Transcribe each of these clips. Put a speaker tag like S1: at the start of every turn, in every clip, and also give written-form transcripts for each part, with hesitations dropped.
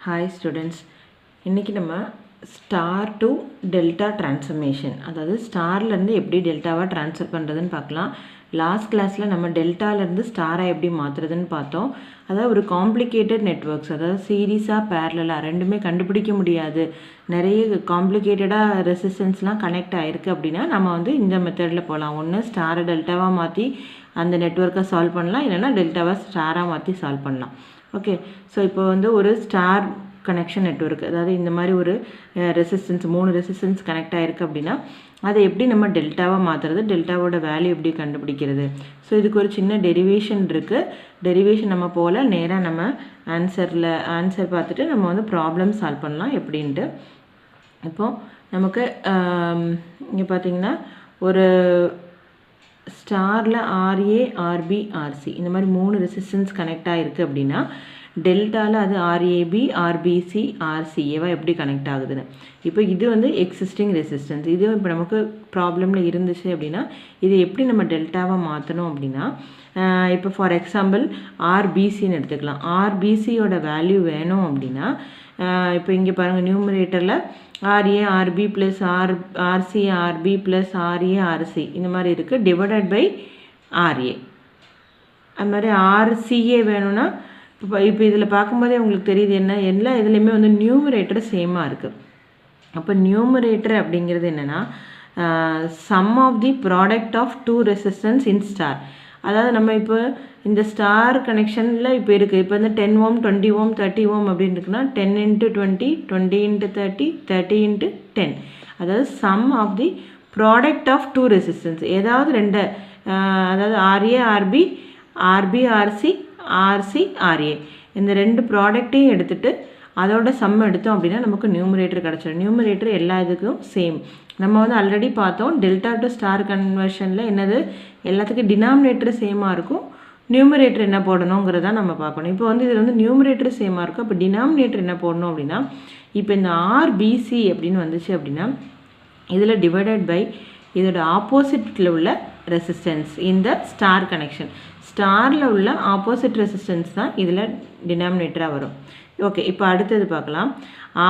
S1: Hi students, இன்னைக்கு நம்ம star to delta transformation, அதாவது ஸ்டார்லேருந்து எப்படி டெல்டாவாக ட்ரான்ஸ்ஃபர் பண்ணுறதுன்னு பார்க்கலாம். லாஸ்ட் கிளாஸில் நம்ம டெல்டாலேருந்து ஸ்டாராக எப்படி மாற்றுறதுன்னு பார்த்தோம். அதாவது ஒரு காம்ப்ளிகேட்டட் நெட்ஒர்க்ஸ், அதாவது சீரீஸாக பேரலாக ரெண்டுமே கண்டுபிடிக்க முடியாது, நிறைய காம்ப்ளிகேட்டடாக ரெசிஸ்டன்ஸ்லாம் கனெக்ட் ஆகிருக்கு அப்படின்னா நம்ம வந்து இந்த மெத்தடில் போகலாம். ஒன்று ஸ்டாரை டெல்டாவாக மாற்றி அந்த நெட்ஒர்க்கை சால்வ் பண்ணலாம், இல்லைனா டெல்டாவாக ஸ்டாராக மாற்றி சால்வ் பண்ணலாம். ஓகே, ஸோ இப்போ வந்து ஒரு ஸ்டார் கனெக்ஷன் நெட்வொர்க், அதாவது இந்த மாதிரி ஒரு ரெசிஸ்டன்ஸ் 3 ரெசிஸ்டன்ஸ் கனெக்ட் ஆகிருக்கு அப்படின்னா அதை எப்படி நம்ம டெல்டாவாக மாற்றுறது, டெல்டாவோட வேல்யூ எப்படி கண்டுபிடிக்கிறது. ஸோ இதுக்கு ஒரு சின்ன டெரிவேஷன் இருக்குது. டெரிவேஷன் நம்ம போல் நேராக நம்ம ஆன்சர் பார்த்துட்டு நம்ம வந்து ப்ராப்ளம் சால்வ் பண்ணலாம் எப்படின்ட்டு. இப்போது நமக்கு இங்கே பார்த்திங்கன்னா ஒரு ஸ்டாரில் ஆர்ஏ ஆர்பி ஆர்சி இந்த மாதிரி 3 ரெசிஸ்டன்ஸ் கனெக்ட் ஆகிருக்கு அப்படின்னா டெல்டாவில் அது ஆர்ஏபி ஆர்பிசி ஆர்சிஏவாக எப்படி கனெக்ட் ஆகுதுன்னு. இப்போ இது வந்து எக்ஸிஸ்டிங் ரெசிஸ்டன்ஸ், இது இப்போ நமக்கு ப்ராப்ளமில் இருந்துச்சு அப்படின்னா இது எப்படி நம்ம டெல்டாவாக மாற்றணும் அப்படின்னா, இப்போ ஃபார் எக்ஸாம்பிள் ஆர்பிசின்னு எடுத்துக்கலாம். ஆர்பிசியோட வேல்யூ வேணும் அப்படின்னா இப்போ இங்கே பாருங்கள், நியூமரேட்டரில் RA RB plus RC RB plus RA RC இந்த மாதிரி இருக்குது, டிவைடட் பை ஆர்ஏ. அது மாதிரி ஆர்சிஏ வேணும்னா இப்போ இதில் பார்க்கும்போதே உங்களுக்கு தெரியுது என்ன, எல்லா இதுலேயுமே வந்து நியூமரேட்டர் சேமாக இருக்குது. அப்போ நியூமரேட்டர் அப்படிங்கிறது என்னென்னா sum of the product of 2 resistance in star. அதாவது நம்ம இப்போ இந்த ஸ்டார் கனெக்ஷனில் இப்போ இருக்குது, இப்போ வந்து 10 ohm 20 ohm 30 ohm அப்படின்னு இருக்குன்னா 10 × 20 20 × 30 30 × 10, அதாவது sum of the product of 2 resistance, ஏதாவது ரெண்டு, அதாவது RA RB RB RC RC RA இந்த ரெண்டு ப்ராடக்டையும் எடுத்துகிட்டு அதோட சம் எடுத்தோம் அப்படின்னா நமக்கு நியூமரேட்டர் கிடச்சிடும். நியூமரேட்டர் எல்லா இதுக்கும் சேம். நம்ம வந்து ஆல்ரெடி பார்த்தோம் டெல்டா டு ஸ்டார் கன்வர்ஷனில் என்னது, எல்லாத்துக்கும் டினாமினேட்டர் சேமாக இருக்கும், நியூமரேட்டர் என்ன போடணுங்கிறத நம்ம பார்க்கணும். இப்போ வந்து இதில் வந்து நியூமரேட்டர் சேமாக இருக்கும், அப்போ டினாமினேட்டர் என்ன போடணும் அப்படின்னா இப்போ இந்த ஆர்பிசி அப்படின்னு வந்துச்சு அப்படின்னா இதில் டிவைடட் பை இதோட ஆப்போசிட்டில் உள்ள ரெசிஸ்டன்ஸ். இந்த ஸ்டார் கனெக்ஷன் ஸ்டாரில் உள்ள ஆப்போசிட் ரெசிஸ்டன்ஸ் தான் இதில் டினாமினேட்டராக வரும். ஓகே, இப்போ அடுத்தது பார்க்கலாம்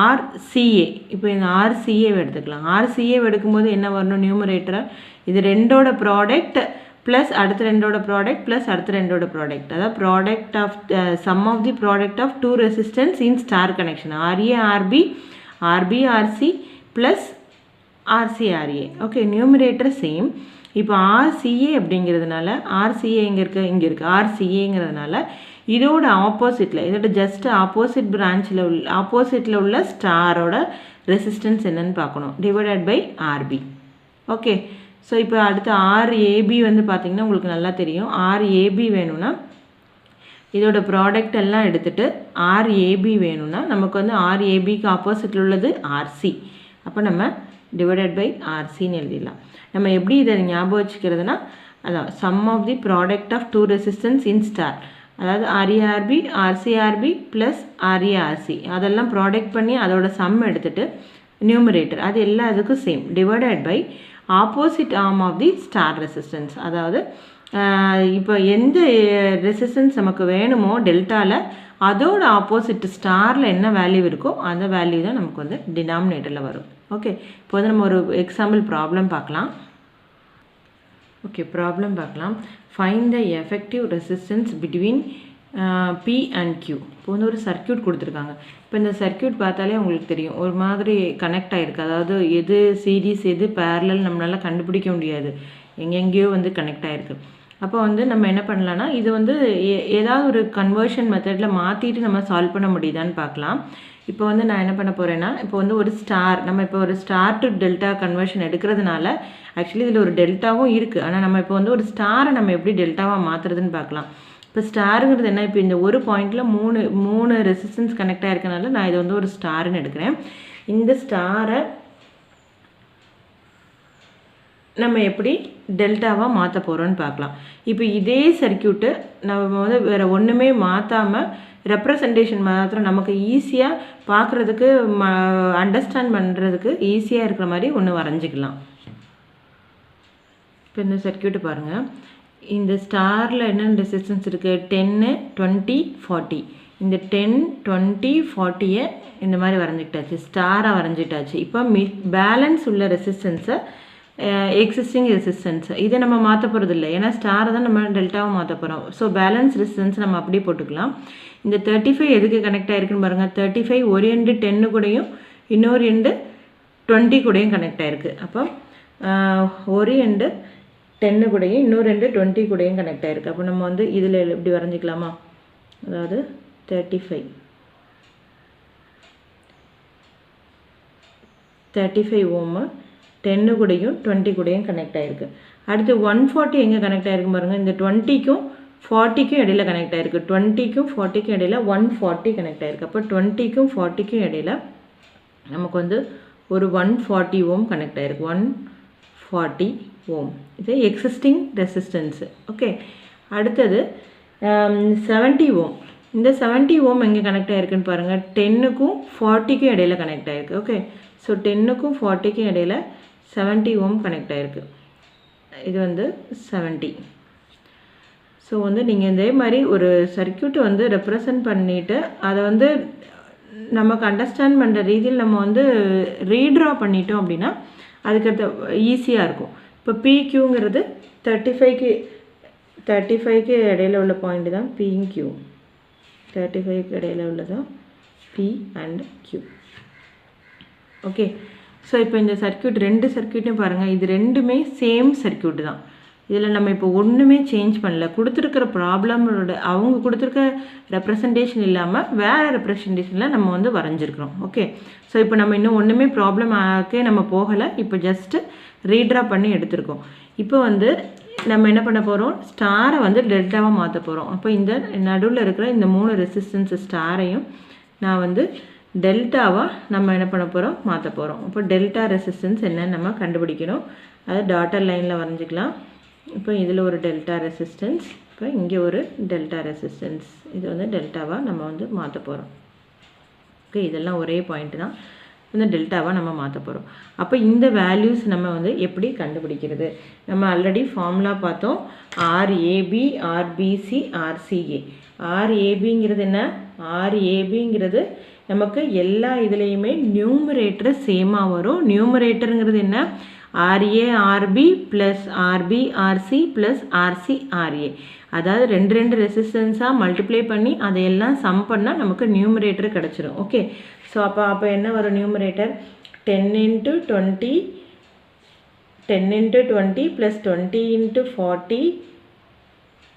S1: ஆர்சிஏ. இப்போ இந்த ஆர்சிஏ எடுத்துக்கலாம். ஆர்சிஏ எடுக்கும்போது என்ன வரணும், நியூமரேட்டராக இது ரெண்டோட ப்ராடக்ட் ப்ளஸ் அடுத்த ரெண்டோட ப்ராடக்ட் ப்ளஸ் அடுத்த ரெண்டோட ப்ராடக்ட், அதாவது product of sum of the product of 2 resistance in star connection RA RB RB RC plus RC RA. Okay, numerator same. இப்போ ஆர்சிஏ அப்படிங்கிறதுனால ஆர்சிஏ இங்கே இருக்குது ஆர்சிஏங்கிறதுனால இதோட ஆப்போசிட்டில், இதோட ஜஸ்ட் ஆப்போசிட் பிரான்ச்சில் உள்ள ஆப்போசிட்டில் உள்ள ஸ்டாரோட ரெசிஸ்டன்ஸ் என்னன்னு பார்க்கணும், divided by RB. Okay, so இப்போ அடுத்து ஆர்ஏபி வந்து பார்த்திங்கன்னா உங்களுக்கு நல்லா தெரியும். ஆர்ஏபி வேணும்னா இதோட ப்ராடக்ட் எல்லாம் எடுத்துகிட்டு ஆர்ஏபி வேணும்னா நமக்கு வந்து ஆர்ஏபிக்கு ஆப்போசிட்டில் உள்ளது ஆர்சி, அப்போ நம்ம டிவைடட் பை ஆர்சின்னு எழுதிடலாம். நம்ம எப்படி இதை ஞாபகம் வச்சுக்கிறதுனா அதான் sum of the product of 2 resistance in star, அதாவது ஆர்ஏஆர்பி ஆர்சிஆர்பி ப்ளஸ் ஆர்ஏஆர்சி அதெல்லாம் ப்ராடக்ட் பண்ணி அதோட சம் எடுத்துகிட்டு நியூமரேட்டர் அது எல்லா இதுக்கும் same, divided by opposite arm of the star resistance. அதாவது இப்போ எந்த ரெசிஸ்டன்ஸ் நமக்கு வேணுமோ டெல்டாவில் அதோட ஆப்போசிட் ஸ்டாரில் என்ன வேல்யூ இருக்கோ அந்த வேல்யூ தான் நமக்கு வந்து டினாமினேட்டரில் வரும். ஓகே, இப்போ வந்து நம்ம ஒரு எக்ஸாம்பிள் ப்ராப்ளம் பார்க்கலாம். ஓகே, ப்ராப்ளம் பார்க்கலாம். Find the effective resistance between P and Q. இப்போ வந்து ஒரு சர்க்கியூட் கொடுத்துருக்காங்க. இப்போ இந்த சர்க்கியூட் பார்த்தாலே உங்களுக்கு தெரியும் ஒரு மாதிரி கனெக்ட் ஆகிருக்கு, அதாவது எது சீரீஸ் எது பேரலல் நம்மளால் கண்டுபிடிக்க முடியாது, எங்கெங்கேயோ வந்து கனெக்ட் ஆகிருக்கு. அப்போ வந்து நம்ம என்ன பண்ணலான்னா இது வந்து ஏதாவது ஒரு கன்வர்ஷன் மெத்தடில் மாற்றிட்டு நம்ம சால்வ் பண்ண முடியுதான்னு பார்க்கலாம். இப்போ வந்து நான் என்ன பண்ண போகிறேன்னா இப்போ வந்து ஒரு ஸ்டார், நம்ம இப்போ ஒரு ஸ்டார் டு டெல்டா கன்வர்ஷன் எடுக்கிறதுனால ஆக்சுவலி இதில் ஒரு டெல்டாவும் இருக்குது, ஆனால் நம்ம இப்போ வந்து ஒரு ஸ்டாரை நம்ம எப்படி டெல்டாவாக மாற்றுறதுன்னு பார்க்கலாம். இப்போ ஸ்டாருங்கிறது என்ன, இப்போ இந்த ஒரு பாயிண்டில் மூணு ரெசிஸ்டன்ஸ் கனெக்ட் ஆகிருக்கனால நான் இதை வந்து ஒரு ஸ்டாருன்னு எடுக்கிறேன். இந்த ஸ்டாரை நம்ம எப்படி டெல்டாவாக மாற்ற போகிறோன்னு பார்க்கலாம். இப்போ இதே சர்க்கியூட்டு நம்ம வந்து வேறு ஒன்றுமே மாற்றாமல் ரெப்ரசன்டேஷன் மாத்திரம் நமக்கு ஈஸியாக பார்க்குறதுக்கு அண்டர்ஸ்டாண்ட் பண்ணுறதுக்கு ஈஸியாக இருக்கிற மாதிரி ஒன்று வரைஞ்சிக்கலாம். இப்போ இந்த சர்க்கியூட்டு பாருங்கள், இந்த ஸ்டாரில் என்னென்ன ரெசிஸ்டன்ஸ் இருக்குது, 10 20 40 இந்த 10 20 40 இந்த மாதிரி வரைஞ்சிக்கிட்டாச்சு, ஸ்டாராக வரைஞ்சிட்டாச்சு. இப்போ பேலன்ஸ் உள்ள ரெசிஸ்டன்ஸை எக்ஸிஸ்டிங் ரெசிஸ்டன்ஸ் இதை நம்ம மாற்ற போகிறது இல்லை, ஏன்னா ஸ்டாரை தான் நம்ம டெல்டாவை மாற்ற போகிறோம். ஸோ பேலன்ஸ் ரெசிஸ்டன்ஸ் நம்ம அப்படியே போட்டுக்கலாம். இந்த 35 எதுக்கு கனெக்ட் ஆகிருக்குன்னு பாருங்கள். 35 ஒரு எண்டு 10 கூடயும் இன்னொரு எண்டு 20 கூடயும் கனெக்ட் ஆகிருக்கு. அப்போ ஒரு எண்டு 10 கூடயும் இன்னொரு எண்டு 20 கூடயும் கனெக்ட் ஆகிருக்கு. அப்போ நம்ம வந்து இதில் எப்படி வரைஞ்சிக்கலாமா, அதாவது 35 ஓம் 10 கூடயும் 20 கூடயும் கனெக்ட் ஆகிருக்கு. அடுத்து 140 எங்கே கனெக்ட் ஆகிருக்கு பாருங்கள். இந்த 20க்கும் 40க்கும் இடையில கனெக்ட் ஆகிருக்கு. 20க்கும் 40க்கும் இடையில 140 கனெக்ட் ஆகிருக்கு. அப்போ 20க்கும் 40க்கும் இடையில நமக்கு வந்து ஒரு 140 ஓம் கனெக்ட் ஆகிருக்கு. 140 ஓம் இது எக்ஸிஸ்டிங் ரெசிஸ்டன்ஸு. ஓகே, அடுத்தது 70 ஓம். இந்த 70 ஓம் எங்கே கனெக்ட் ஆகிருக்குன்னு பாருங்கள். 10க்கும் 40க்கும் இடையில கனெக்ட் ஆகிருக்கு. ஓகே, ஸோ 10க்கும் 40க்கும் இடையில 70 ஓம் கனெக்ட் ஆகிருக்கு. இது வந்து 70. ஸோ வந்து நீங்கள் இதே மாதிரி ஒரு சர்க்யூட்டை வந்து ரெப்ரசன்ட் பண்ணிவிட்டு அதை வந்து நமக்கு அண்டர்ஸ்டாண்ட் பண்ணுற ரீதியில் நம்ம வந்து ரீட்ரா பண்ணிட்டோம் அப்படின்னா அதுக்கடுத்த ஈஸியாக இருக்கும். இப்போ PQங்கிறது 35க்கு இடையில உள்ள பாயிண்ட் தான் PQ. 35க்கு இடையில உள்ளதான் P and Q. Okay, so இப்போ இந்த சர்க்யூட் ரெண்டு சர்க்யூட்டையும் பாருங்கள். இது ரெண்டுமே சேம் சர்க்யூட் தான். இதில் நம்ம இப்போ ஒன்றுமே சேஞ்ச் பண்ணல. கொடுத்துருக்கிற ப்ராப்ளமோட அவங்க கொடுத்துருக்க ரெப்ரசன்டேஷன் இல்லாமல் வேறு ரெப்ரசன்டேஷனில் நம்ம வந்து வரைஞ்சிருக்கிறோம். ஓகே, ஸோ இப்போ நம்ம இன்னும் ஒன்றுமே ப்ராப்ளம் ஆக்கே நம்ம போகலை. இப்போ ஜஸ்ட்டு ரீட்ரா பண்ணி எடுத்திருக்கோம். இப்போ வந்து நம்ம என்ன பண்ண போகிறோம், ஸ்டாரை வந்து டெல்டாவாக மாற்ற போகிறோம். அப்போ இந்த நடுவில் இருக்கிற இந்த 3 ரெசிஸ்டன்ஸ் ஸ்டாரையும் நான் வந்து டெல்டாவாக நம்ம என்ன பண்ண போகிறோம், மாற்ற போகிறோம். அப்போ டெல்டா ரெசிஸ்டன்ஸ் என்னன்னு நம்ம கண்டுபிடிக்கணும். அதை டாட்டர் லைனில் வரைஞ்சிக்கலாம். இப்போ இதில் ஒரு டெல்டா ரெசிஸ்டன்ஸ், இப்போ இங்கே ஒரு டெல்டா ரெசிஸ்டன்ஸ். இது வந்து டெல்டாவாக நம்ம வந்து மாற்ற போகிறோம். ஓகே, இதெல்லாம் ஒரே பாயிண்ட் தான். இந்த டெல்டாவாக நம்ம மாற்ற போகிறோம். அப்போ இந்த வேல்யூஸ் நம்ம வந்து எப்படி கண்டுபிடிக்கிறது, நம்ம ஆல்ரெடி ஃபார்முலா பார்த்தோம். RAB RBC RCA. RABங்கிறது என்ன, RABங்கிறது நமக்கு எல்லா இதுலேயுமே நியூமரேட்டர் சேமாக வரும். நியூமரேட்டருங்கிறது என்ன, RA RB plus RB RC plus RC RA. அதாவது ரெண்டு ரெசிஸ்டன்ஸாக மல்டிப்ளை பண்ணி அதையெல்லாம் சம் பண்ணால் நமக்கு நியூமரேட்டர் கிடச்சிரும். ஓகே, ஸோ அப்போ என்ன வரும் நியூமரேட்டர், 10 × 20 ப்ளஸ் 20 × 40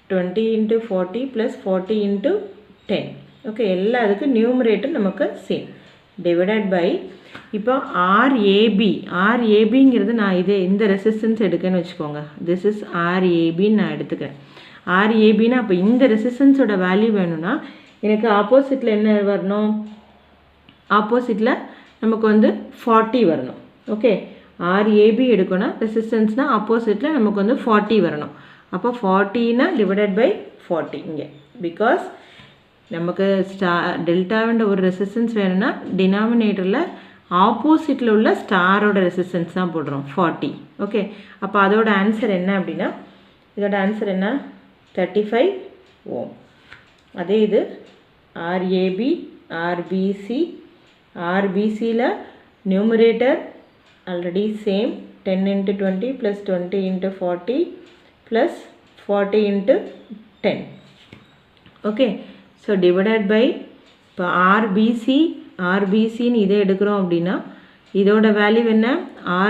S1: 20 × 40 ப்ளஸ் 40 × 10. ஓகே, எல்லா இதுக்கும் நியூமரேட்டர் நமக்கு சேம் டிவைடட் பை இப்போ RABங்கிறது நான் இந்த ரெசிஸ்டன்ஸ் எடுக்கன்னு வச்சுக்கோங்க. திஸ் இஸ் RABன்னு நான் எடுத்துக்கிறேன். RABன்னா அப்போ இந்த ரெசிஸ்டன்ஸோட வேல்யூ வேணும்னா எனக்கு ஆப்போசிட்டில் என்ன வரணும், ஆப்போசிட்டில் நமக்கு வந்து 40 வரணும். ஓகே, RAB எடுக்கணும் ரெசிஸ்டன்ஸ்னால் ஆப்போசிட்டில் நமக்கு வந்து 40 வரணும். அப்போ 40னா டிவைடட் பை 40 இங்கே. பிகாஸ் நமக்கு டெல்டாவின்ற ஒரு ரெசிஸ்டன்ஸ் வேணும்னா டினாமினேட்டரில் ஆப்போசிட்டில் உள்ள ஸ்டாரோட ரெசிஸ்டன்ஸ் தான் போடுறோம் 40. ஓகே, அப்போ அதோட ஆன்சர் என்ன அப்படின்னா, இதோட ஆன்சர் என்ன 35 ஓம். அதே இது RAB RBCயில் numerator already same 10 × 20 plus 20 × 40 plus 40 × 10. Okay, so divided by இப்போ RBCன்னு இதை எடுக்கிறோம் அப்படின்னா இதோட வேல்யூ என்ன,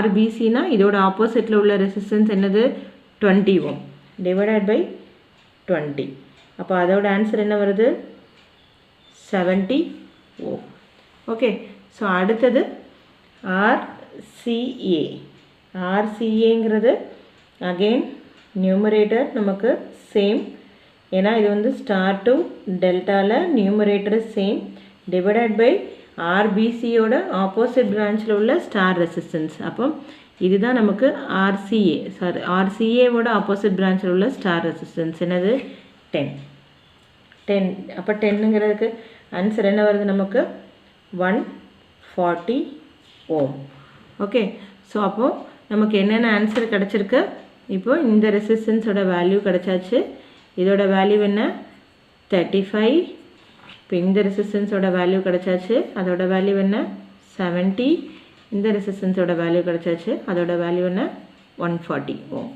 S1: RBCனா இதோட ஆப்போசிட்டில் உள்ள ரெசிஸ்டன்ஸ் என்னது 20 ஓம் டிவைடட் பை 20. அப்போ அதோட ஆன்சர் என்ன வருது 70 ஓம். ஓகே, ஸோ அடுத்தது RCAங்கிறது அகெயின் நியூமரேட்டர் நமக்கு சேம், ஏன்னா இது வந்து ஸ்டார் டு டெல்டாவில் நியூமரேட்டர் சேம் டிவைடட் பை RBCயோட ஆப்போசிட் பிரான்ச்சில் உள்ள ஸ்டார் ரெசிஸ்டன்ஸ். அப்போ இதுதான் நமக்கு RCAவோட ஆப்போசிட் பிரான்ச்சில் உள்ள ஸ்டார் ரெசிஸ்டன்ஸ் என்னது 10. அப்போ 10ங்கிறதுக்கு ஆன்சர் என்ன வருது நமக்கு 140 ஓம். ஓகே, ஸோ அப்போது நமக்கு என்னென்ன ஆன்சர் கிடச்சிருக்கு, இப்போது இந்த ரெசிஸ்டன்ஸோட வேல்யூ கிடச்சாச்சு. இதோட வேல்யூ என்ன 35 இப்போ இந்த ரெசிஸ்டன்ஸோட வேல்யூ கிடச்சாச்சு, அதோட வேல்யூ என்ன 70. இந்த ரெசிஸ்டன்ஸோட வேல்யூ கிடச்சாச்சு, அதோட வேல்யூ என்ன 140 ஓம்.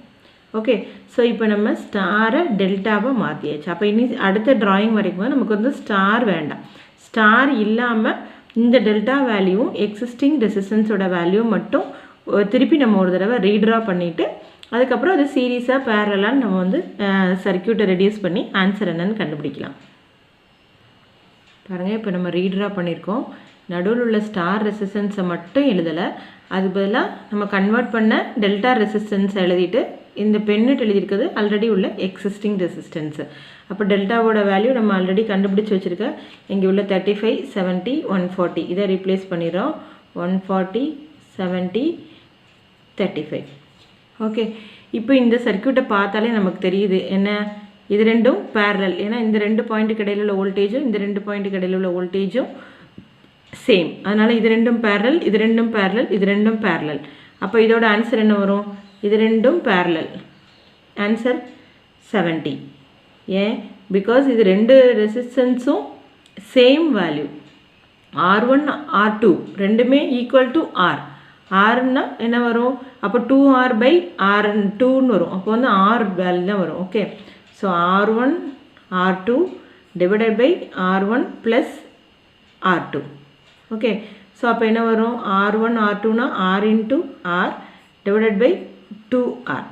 S1: ஓகே, ஸோ இப்போ நம்ம ஸ்டாரை டெல்டாவை மாற்றியாச்சு. அப்போ இனி அடுத்த ட்ராயிங் வரைக்கும் நமக்கு வந்து ஸ்டார் வேண்டாம். ஸ்டார் இல்லாமல் இந்த டெல்டா வேல்யூவும் எக்ஸிஸ்டிங் ரெசிஸ்டன்ஸோட வேல்யூ மட்டும் திருப்பி நம்ம ஒரு தடவை ரீட்ரா பண்ணிவிட்டு அதுக்கப்புறம் அது சீரீஸாக பேரலான்னு நம்ம வந்து சர்க்யூட்டை ரெடியூஸ் பண்ணி ஆன்சர் என்னன்னு கண்டுபிடிக்கலாம். பாருங்கள், இப்போ நம்ம ரீட்ரா பண்ணியிருக்கோம். நடுவில் உள்ள ஸ்டார் ரெசிஸ்டன்ஸை மட்டும் எழுதலை, அது பதிலாக நம்ம கன்வெர்ட் பண்ண டெல்டா ரெசிஸ்டன்ஸை எழுதிட்டு இந்த பென்னிட்டு எழுதியிருக்கிறது ஆல்ரெடி உள்ள எக்ஸிஸ்டிங் ரெசிஸ்டன்ஸு. அப்போ டெல்டாவோட வேல்யூ நம்ம ஆல்ரெடி கண்டுபிடிச்சி வச்சுருக்க இங்கே உள்ள 35, 70, 140 இதை ரீப்ளேஸ் பண்ணிடுறோம். 140, 70, 35. ஓகே, இப்போ இந்த சர்க்யூட்டை பார்த்தாலே நமக்கு தெரியுது என்ன, இது ரெண்டும் பேரலல். ஏன்னா இந்த 2 பாயிண்ட்டுக்கு இடையில் உள்ள வோல்டேஜும் இந்த 2 பாயிண்ட்டுக்கு இடையில் உள்ள வோல்டேஜும் சேம். அதனால் இது ரெண்டும் பேரலல், இது ரெண்டும் பேரலல், இது ரெண்டும் பேரலல். அப்போ இதோட ஆன்சர் என்ன வரும், இது ரெண்டும் பேரலல். ஆன்சர் 70. ஏன், பிகாஸ் இது ரெண்டு ரெசிஸ்டன்ஸும் சேம் வேல்யூ. R1 R2 ரெண்டுமே ஈக்குவல் டு R. ஆர்னா என்ன வரும், அப்போ 2R/R2ன்னு வரும். அப்போ வந்து R வேல்யூ தான் வரும். Okay, so R1 R2 divided by R1 plus R2. Okay, so அப்போ என்ன வரும், R1 R2னா R into R divided by 2R.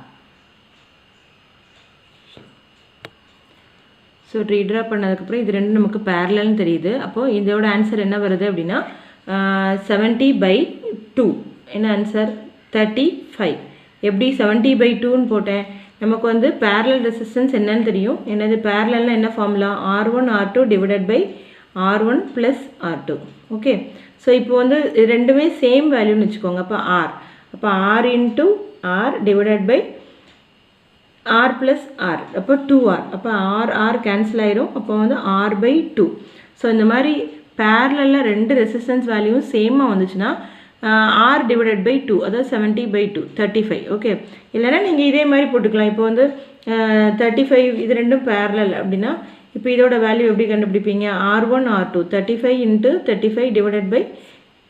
S1: So redraw பண்ணதுக்கப்புறம் இது ரெண்டும் நமக்கு பேரலல்னு தெரியுது. அப்போது இதோட ஆன்சர் என்ன வருது அப்படின்னா 70/2. என்ன ஆன்சர் 35. எப்படி 70/2ன்னு போட்டேன், நமக்கு வந்து பேரலல் ரெசிஸ்டன்ஸ் என்னன்னு தெரியும். என்னது பேரலல்னா என்ன formula, R1 R2 divided by R1 plus R2. Okay, so இப்போ வந்து ரெண்டுமே சேம் வேல்யூன்னு வச்சுக்கோங்க. அப்போ R, அப்போ R into R divided by R plus R, அப்போ 2R. அப்போ R கேன்சல் ஆயிரும். அப்போ வந்து R/2. ஸோ இந்த மாதிரி பேரலில் ரெண்டு ரெசிஸ்டன்ஸ் வேல்யூவும் சேமாக வந்துச்சுன்னா R டிவைடட் பை 2, அதாவது 70/2 35. ஓகே, இல்லைன்னா நீங்கள் இதே மாதிரி போட்டுக்கலாம். இப்போ வந்து 35 இது ரெண்டும் பேரலல் அப்படின்னா இப்போ இதோட வேல்யூ எப்படி கண்டுபிடிப்பீங்க, R1 R2 35 into 35 divided by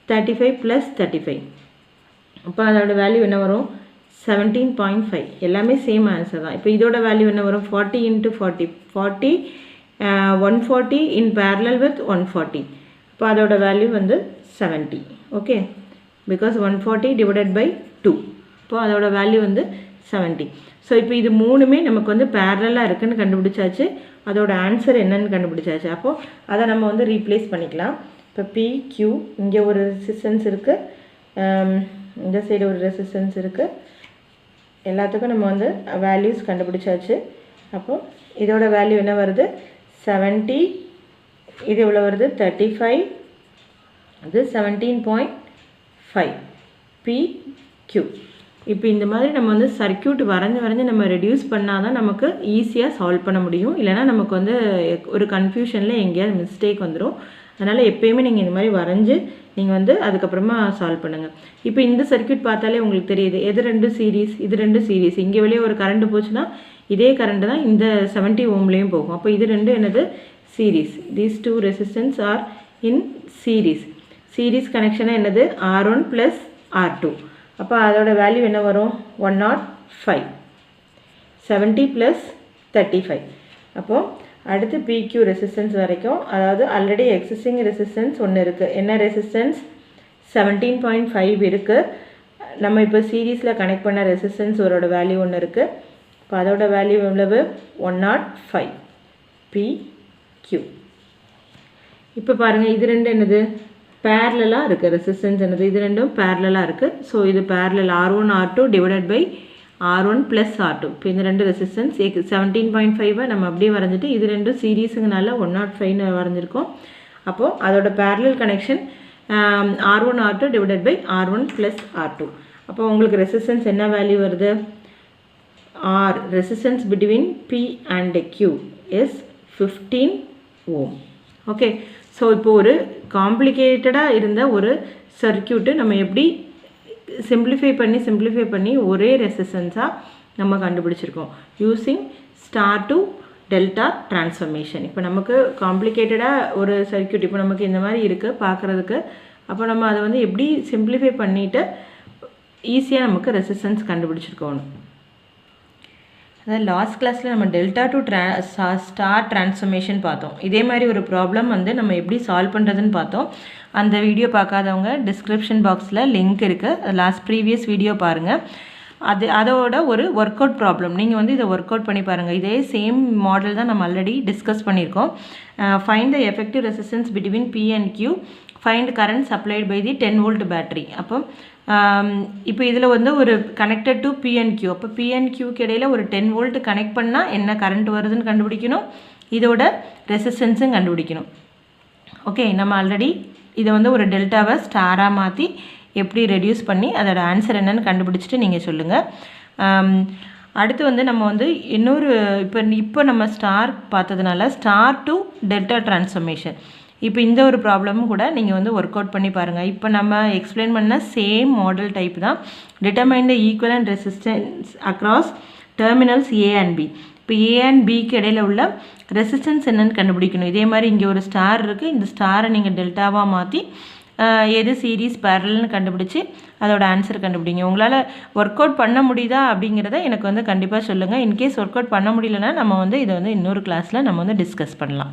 S1: 35 plus 35. அப்போ அதோட வேல்யூ என்ன வரும் 17.5. எல்லாமே சேம் ஆன்சர் தான். இப்போ இதோட வேல்யூ என்ன வரும் 40 இன்ட்டு 40 140 இன் பேரலல் வித் 140. இப்போ அதோட வேல்யூ வந்து 70. Okay, because 140 divided by 2. இப்போ அதோட வேல்யூ வந்து 70. ஸோ இப்போ இது மூணுமே நமக்கு வந்து பேரலாக இருக்குதுன்னு கண்டுபிடிச்சாச்சு. அதோட ஆன்சர் என்னன்னு கண்டுபிடிச்சாச்சு. அப்போது அதை நம்ம வந்து ரீப்ளேஸ் பண்ணிக்கலாம். இப்போ PQ இங்கே ஒரு ரெசிஸ்டன்ஸ் இருக்குது, இந்த சைடு ஒரு ரெசிஸ்டன்ஸ் இருக்குது. எல்லாத்துக்கும் நம்ம வந்து வேல்யூஸ் கண்டுபிடிச்சாச்சு. அப்போது இதோட வேல்யூ என்ன வருது 70, இது எவ்வளோ வருது 35, அது 17.5 PQ. இப்போ இந்த மாதிரி நம்ம வந்து சர்க்யூட் வரைஞ்சி நம்ம ரெடியூஸ் பண்ணால் தான் நமக்கு ஈஸியாக சால்வ் பண்ண முடியும். இல்லைனா நமக்கு வந்து ஒரு கன்ஃபியூஷனில் எங்கேயாவது மிஸ்டேக் வந்துடும். அதனால் எப்போயுமே நீங்கள் இந்த மாதிரி வரைஞ்சி நீங்கள் வந்து அதுக்கப்புறமா சால்வ் பண்ணுங்கள். இப்போ இந்த சர்க்யூட் பார்த்தாலே உங்களுக்கு தெரியுது எது ரெண்டு சீரீஸ், இது ரெண்டு சீரீஸ். இங்கே வெளியே ஒரு கரண்ட் போச்சுன்னா இதே கரண்ட்டு தான் இந்த 70 ஓம்லேயும் போகும். அப்போ இது ரெண்டு என்னது series. These two resistance are in series. Series கனெக்ஷனாக என்னது R1 ப்ளஸ் R2. அப்போ அதோட வேல்யூ என்ன வரும் 105. 70 ப்ளஸ் 35. அப்போது அடுத்து PQ ரெசிஸ்டன்ஸ் வரைக்கும், அதாவது ஆல்ரெடி எக்ஸிஸ்டிங் ரெசிஸ்டன்ஸ் ஒன்று இருக்குது. என்ன ரெசிஸ்டன்ஸ் 17.5 இருக்குது. நம்ம இப்போ சீரீஸில் கனெக்ட் பண்ண ரெசிஸ்டன்ஸ் ஒரு வேல்யூ ஒன்று இருக்குது. இப்போ அதோட வேல்யூ எவ்வளவு 105 PQ. இப்போ பாருங்கள் இது ரெண்டு என்னது பேரலாக இருக்குது. ரெசிஸ்டன்ஸ் என்னது இது ரெண்டும் பேரலாக இருக்குது. ஸோ இது parallel R1 R2 divided by R1 plus R2. இப்போ இந்த ரெண்டு ரெசிஸ்டன்ஸ் 17.5 நம்ம அப்படியே வரைஞ்சிட்டு இது ரெண்டும் சீரீஸுங்கனால 105 வரைஞ்சிருக்கோம். அப்போது அதோட parallel connection R1 R2 divided by R1 plus R2. அப்போ உங்களுக்கு ரெசிஸ்டன்ஸ் என்ன வேல்யூ வருது, R resistance between P and Q is 15 ohm. Okay, so இப்போ ஒரு காம்ப்ளிகேட்டடாக இருந்த ஒரு சர்க்யூட்டு நம்ம எப்படி சிம்பிளிஃபை பண்ணி ஒரே ரெசிஸ்டன்ஸாக நம்ம கண்டுபிடிச்சிருக்கோம் using star to delta transformation. இப்போ நமக்கு காம்ப்ளிகேட்டடாக ஒரு சர்க்யூட் இப்போ நமக்கு இந்த மாதிரி இருக்குது பார்க்குறதுக்கு. அப்போ நம்ம அதை வந்து எப்படி சிம்பிளிஃபை பண்ணிவிட்டு ஈஸியாக நமக்கு ரெசிஸ்டன்ஸ் கண்டுபிடிச்சிருக்கோணும். அதாவது லாஸ்ட் கிளாஸில் நம்ம டெல்டா டு ஸ்டார் டிரான்ஸ்ஃபர்மேஷன் பார்த்தோம். இதே மாதிரி ஒரு ப்ராப்ளம் வந்து நம்ம எப்படி சால்வ் பண்ணுறதுன்னு பார்த்தோம். அந்த வீடியோ பார்க்காதவங்க டிஸ்கிரிப்ஷன் பாக்ஸில் லிங்க் இருக்குது, லாஸ்ட் ப்ரீவியஸ் வீடியோ பாருங்கள். அதோட ஒரு ஒர்க் அவுட் ப்ராப்ளம் நீங்கள் வந்து இதை ஒர்க் அவுட் பண்ணி பாருங்கள். இதே சேம் மாடல் தான் நம்ம ஆல்ரெடி டிஸ்கஸ் பண்ணியிருக்கோம். Find the effective resistance between P and Q, find current supplied by the 10 volt battery. அப்போ இப்போ இதில் வந்து ஒரு connected to P and Q. அப்போ P and Qக்கு இடையில் ஒரு 10 volt கனெக்ட் பண்ணால் என்ன கரண்ட் வருதுன்னு கண்டுபிடிக்கணும், இதோட ரெசிஸ்டன்ஸும் கண்டுபிடிக்கணும். ஓகே, நம்ம ஆல்ரெடி இதை வந்து ஒரு டெல்டாவை ஸ்டாராக மாற்றி எப்படி ரெடியூஸ் பண்ணி அதோட ஆன்சர் என்னன்னு கண்டுபிடிச்சிட்டு நீங்கள் சொல்லுங்கள். அடுத்து வந்து நம்ம வந்து இன்னொரு இப்போ நம்ம ஸ்டார் பார்த்ததுனால ஸ்டார் டு டெல்டா டிரான்ஸ்ஃபர்மேஷன். இப்போ இந்த ஒரு ப்ராப்ளமும் கூட நீங்கள் வந்து ஒர்க் அவுட் பண்ணி பாருங்கள். இப்போ நம்ம எக்ஸ்பிளைன் பண்ண சேம் மாடல் டைப் தான். Determine the equivalent resistance across terminals A and B. இப்போ A and Bக்கு இடையில் உள்ள ரெசிஸ்டன்ஸ் என்னன்னு கண்டுபிடிக்கணும். இதே மாதிரி இங்கே ஒரு ஸ்டார் இருக்குது, இந்த ஸ்டாரை நீங்கள் டெல்டாவாக மாற்றி எது சீரீஸ் பேரல்னு கண்டுபிடிச்சி அதோட ஆன்சர் கண்டுபிடிங்க. உங்களால் ஒர்க் அவுட் பண்ண முடியுதா அப்படிங்கிறத எனக்கு வந்து கண்டிப்பாக சொல்லுங்கள். இன்கேஸ் ஒர்க் அவுட் பண்ண முடியலன்னா நம்ம வந்து இதை வந்து இன்னொரு கிளாஸில் நம்ம வந்து டிஸ்கஸ் பண்ணலாம்.